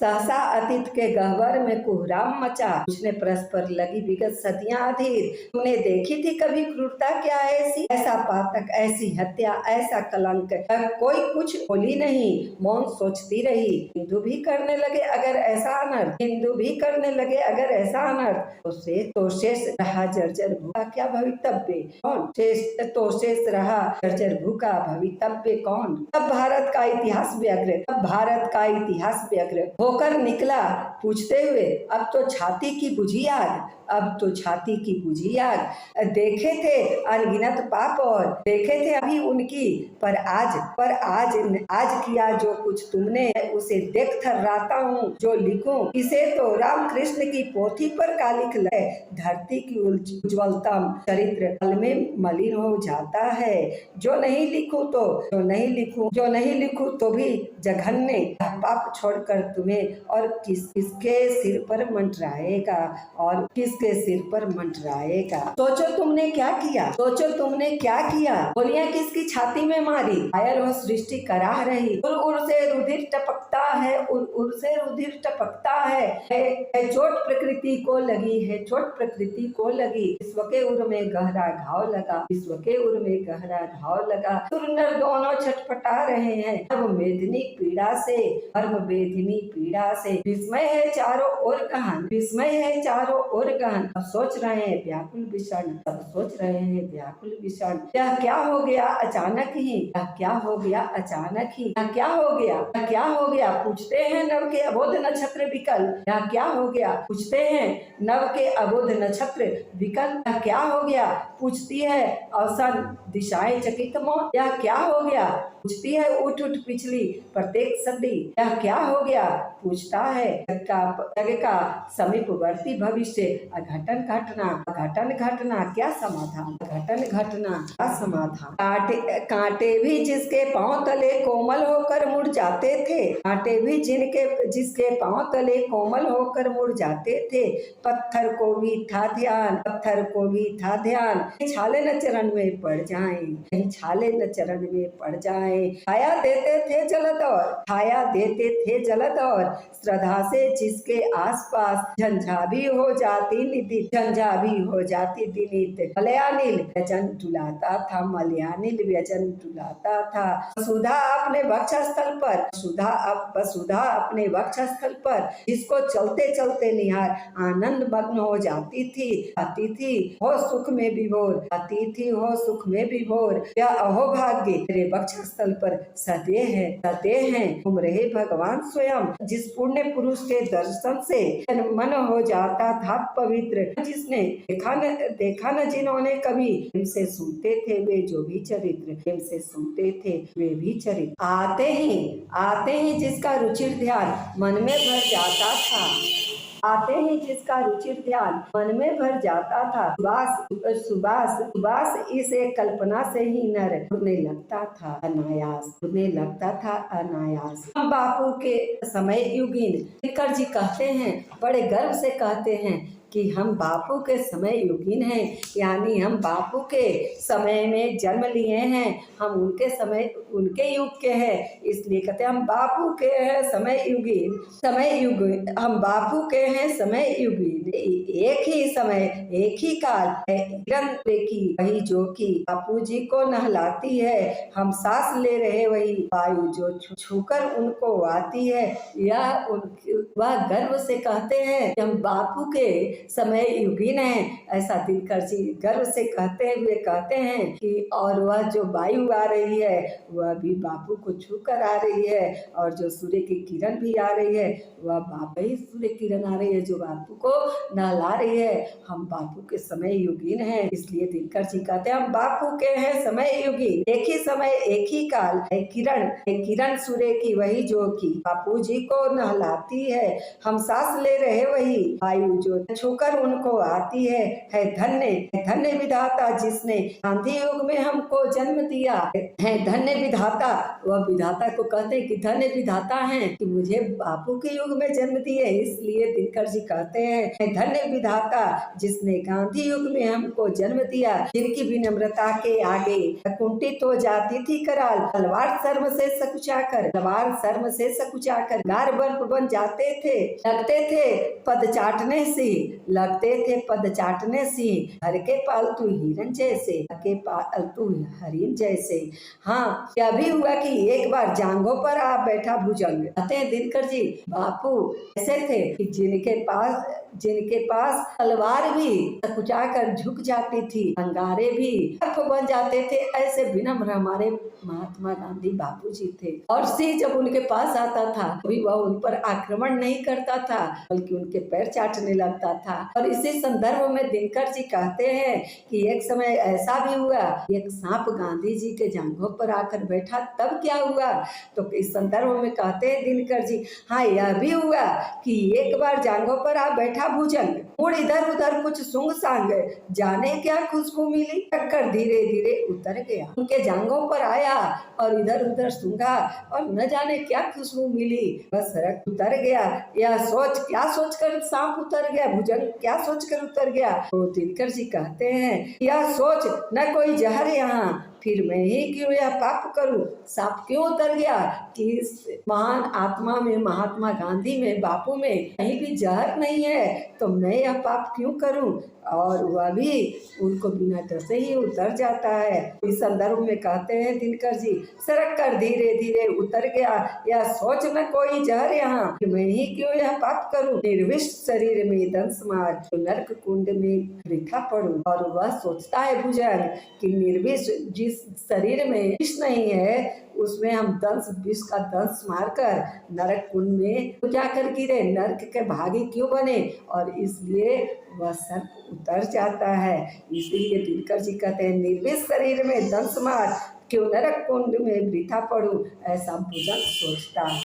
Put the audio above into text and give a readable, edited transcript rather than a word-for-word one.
सहसा अतीत के गह्वर में कोहराम मचा, उसने परस्पर लगी विगत सदियां अधीर। तुमने देखी थी कभी क्रूरता क्या ऐसी, ऐसा पातक, ऐसी हत्या, ऐसा कलंक। कोई कुछ बोली नहीं, मौन सोचती रही। हिंदू भी करने लगे अगर ऐसा अनर्थ, हिंदू भी करने लगे अगर ऐसा अनर्थ, तो शेष रहा जर्जर भूखा क्या भवितव्य कौन? शेष रहा जर्जर भूखा भवितव्य कौन? तब भारत का इतिहास व्यग्र, तब भारत का इतिहास व्यग्र होकर निकला पूछते हुए, अब तो छाती की बुझी आग, अब तो छाती की बुझी आग। देखे थे अनगिनत पाप और देखे थे अभी उनकी, पर आज किया जो कुछ तुमने, उसे देख थर्राता हूँ जो लिखूं। इसे तो राम कृष्ण की पोथी पर का लिख ले, धरती की उज्ज्वलतम चरित्र पल में मलिन हो जाता है। जो नहीं लिखूं तो भी जघन्य पाप छोड़कर तुम्हें और किसके सिर पर मंडराएगा, और किसके सिर पर मंडराएगा। सोचो तुमने क्या किया, सोचो तुमने क्या किया, गोलियां किसकी छाती में मारी, घायल हो सृष्टि कराह रही, उर से रुधिर टपकता है, उर से रुधिर टपकता है। चोट प्रकृति को लगी है, चोट प्रकृति को लगी, विश्व के उर में गहरा घाव लगा, विश्व के उर में गहरा घाव लगा। सुर नर दोनों छटपटा रहे हैं अब मेदिनी पीड़ा से, मर्म वेदिनी पीड़ा से। विस्मय है चारों ओर गहन, विस्मय है चारों ओर गहन, अब सोच रहे हैं व्याकुल विषण, सब सोच रहे हैं व्याकुल विषण। यह क्या हो गया अचानक ही, यह क्या हो गया अचानक ही, यह क्या हो गया, यह क्या हो गया, पूछते हैं नव के अबोध नक्षत्र विकल। यह क्या हो गया, पूछते हैं नव के अबोध नक्षत्र विकल। यह क्या हो गया, पूछती है अवसन दिशाएं चकित मौत। यह क्या हो गया, पूछती है उठ उठ पिछली प्रत्येक सदी। यह क्या हो गया, पूछता है जग का समीपवर्ती भविष्य। अघटन घटना क्या समाधान, घटन घटना क्या समाधान। कांटे भी जिसके पांव तले कोमल होकर मुड़ जाते थे, कांटे भी जिसके पांव तले कोमल होकर मुड़ जाते थे। पत्थर को भी था ध्यान, पत्थर को भी था ध्यान, छाले न चरण में पड़ जाएं, कहीं छाले न चरण में पड़ जाएं। छाया देते थे जलदौर, छाया देते थे जलदौर, श्रद्धा से जिसके आसपास झंझा भी हो जाती निधि, झंझा भी हो जाती दिनित। मलयानिल व्यजन डुलाता था, मलयानिल व्यजन डुलाता था। वसुधा अपने वक्षस्थल पर, वसुधा अपने वक्षस्थल पर, जिसको चलते चलते निहार आनंद मग्न हो जाती थी। अतिथि हो सुख में विभोर, अतिथि हो सुख में विभोर। यह अहोभाग्य तेरे वक्षस्थल पर सदे हैं। तुम रहे भगवान स्वयं, जिस पुण्य पुरुष के दर्शन से मन हो जाता था पवित्र, जिसने देखा न जिन्होंने कभी, इनसे सुनते थे वे जो भी चरित्र, इनसे सुनते थे वे भी चरित्र। आते ही जिसका रुचिर ध्यान मन में भर जाता था, आते ही जिसका रुचिर ध्यान मन में भर जाता था। सुबास इस एक कल्पना से ही नर उड़ने लगता था अनायास, उड़ने लगता था अनायास। हम बापू के समय युगीन, दिनकर जी कहते हैं, बड़े गर्व से कहते हैं कि हम बापू के समय युगीन हैं, यानी हम बापू के समय में जन्म लिए हैं, हम उनके युग के हैं, इसलिए कहते हैं हम बापू के हैं समय युगीन, हम बापू के हैं समय युगीन। एक ही समय, एक ही काल है की वही जो कि बापू जी को नहलाती है, हम सांस ले रहे वही वायु जो छूकर उनको आती है। वह गर्व से कहते हैं कि हम बापू के समय युगीन है, ऐसा दिनकर जी गर्व से कहते हुए कहते हैं कि और वह जो वायु आ रही है वह भी बापू को छू कर आ रही है, और जो सूर्य की किरण भी आ रही है वह बापू ही सूर्य किरण आ रही है जो बापू को नहला रही है। हम बापू के समय युगीन हैं, इसलिए दिनकर जी कहते हैं हम बापू के हैं समय युगीन। एक ही समय, एक ही काल है किरण सूर्य की वही जो कि बापू जी को नहलाती है, हम सांस ले रहे वही वायु जो छूकर उनको आती है धन्य धन्य विधाता जिसने गांधी युग में हमको जन्म दिया है। धन्य विधाता, वह विधाता को कहते हैं कि धन्य विधाता हैं कि मुझे बापू के युग में जन्म दिए। इसलिए दिनकर जी कहते हैं धन्य विधाता जिसने गांधी युग में हमको जन्म दिया, जिनकी विनम्रता के आगे कुंठित हो जाती थी कराल, तलवार शर्म से सकुचाकर, तलवार शर्म से सकुचाकर गार बर्फ बन जाते थे, लगते थे पद चाटने से, लगते थे पद चाटने से, घर के पालतू हिरन जैसे, घर के पालतू हरिन जैसे। हाँ, यह भी हुआ कि एक बार जांघों पर आ बैठा भुजंग। कहते हैं दिनकर जी बापू ऐसे थे कि जिनके पास तलवार भी सकुचाकर झुक जाती थी, अंगारे भी बर्फ बन जाते थे, ऐसे विनम्र हमारे महात्मा गांधी बापू जी थे। और सिंह जब उनके पास आता था भी वह उन पर आक्रमण नहीं करता था, बल्कि उनके पैर चाटने लगता था। और इसी संदर्भ में दिनकर जी कहते हैं कि एक समय ऐसा भी हुआ, एक सांप गांधी जी के जांघों पर आकर बैठा, तब क्या हुआ? तो इस संदर्भ में कहते हैं दिनकर जी, हाँ यह भी हुआ कि एक बार जांघों पर आ बैठा भुजंग, मुड़ इधर उधर कुछ सूंघ सांग, जाने क्या खुशबू मिली, टक्कर धीरे धीरे उतर गया। उनके जांघों पर आया और इधर उधर सूंघा और न जाने क्या खुशबू मिली, बस सड़क उतर गया। यह क्या सोच कर सांप उतर गया, भुजंग क्या सोच कर उतर गया? तो दिनकर जी कहते हैं यह सोच न कोई जहर यहाँ, फिर मैं ही क्यों यह पाप करूं। सांप क्यों उतर गया कि इस महान आत्मा में, महात्मा गांधी में, बापू में कहीं भी जहर नहीं है, तो मैं यह पाप क्यों करूं? और वह भी उनको बिना डर से ही उतर जाता है। इस संदर्भ में कहते हैं दिनकर जी, सरक कर धीरे धीरे उतर गया, यह सोच न कोई जहर यहाँ, कि मैं ही क्यों यह पाप करूं। निर्विष शरीर में दंश मार, तो नरक कुंड में वृथा पड़ूं। और वह सोचता है भुजंग कि निर्विष जिस शरीर में विष नहीं है, उसमें हम विष का दंश मारकर नरक कुंड में तो क्या कर गिरे, नरक के भागी क्यों बने? और इसलिए वह सर्प उतर जाता है। इसलिए दिनकर जी कहते हैं निर्विष शरीर में दंश मार, क्यों नरक कुंड में वृथा पड़ूं, ऐसा भुजंग सोचता है।